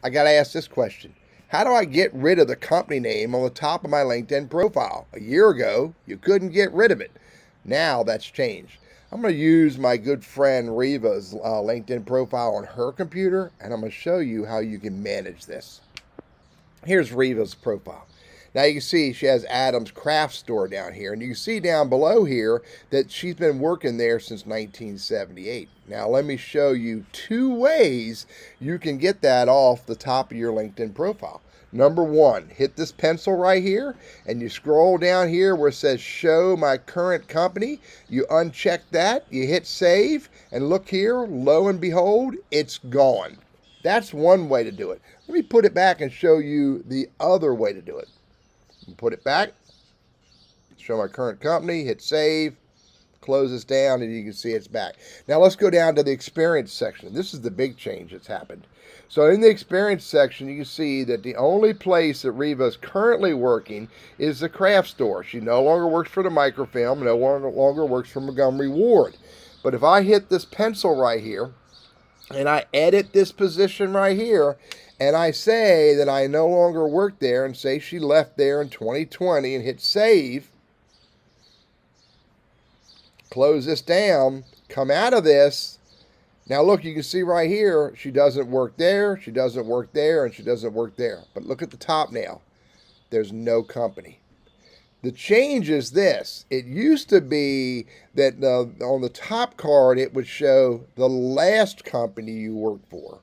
I got to ask this question. How do I get rid of the company name on the top of my LinkedIn profile? A year ago, you couldn't get rid of it. Now that's changed. I'm going to use my good friend Reva's LinkedIn profile on her computer, and I'm going to show you how you can manage this. Here's Reva's profile. Now you can see she has Adam's Craft Store down here, and you can see down below here that she's been working there since 1978. Now let me show you two ways you can get that off the top of your LinkedIn profile. Number one, hit this pencil right here, and you scroll down here where it says show my current company. You uncheck that, you hit save, and look here, lo and behold, it's gone. That's one way to do it. Let me put it back and show you the other way to do it. Put it back, show my current company, hit save, close this down, and you can see it's back. Now let's go down to the experience section. This is the big change that's happened. So in the experience section, you can see that the only place that Reva is currently working is the craft store. She no longer works for the microfilm, no longer works for Montgomery Ward. But if I hit this pencil right here, and I edit this position right here, and I say that I no longer work there, and say she left there in 2020, and hit save, close this down, come out of this. Now look, you can see right here, she doesn't work there, she doesn't work there, and she doesn't work there. But look at the top now. There's no company. The change is this. It used to be that on the top card, it would show the last company you worked for,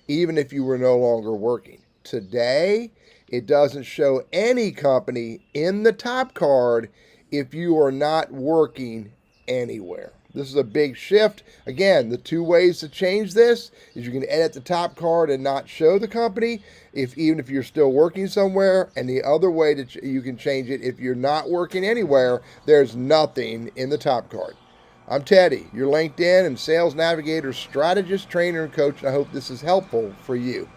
even if you were no longer working. Today, it doesn't show any company in the top card if you are not working anywhere. This is a big shift. Again, the two ways to change this is you can edit the top card and not show the company, even if you're still working somewhere. And the other way that you can change it, if you're not working anywhere, there's nothing in the top card. I'm Teddy, your LinkedIn and Sales Navigator strategist, trainer, and coach. And I hope this is helpful for you.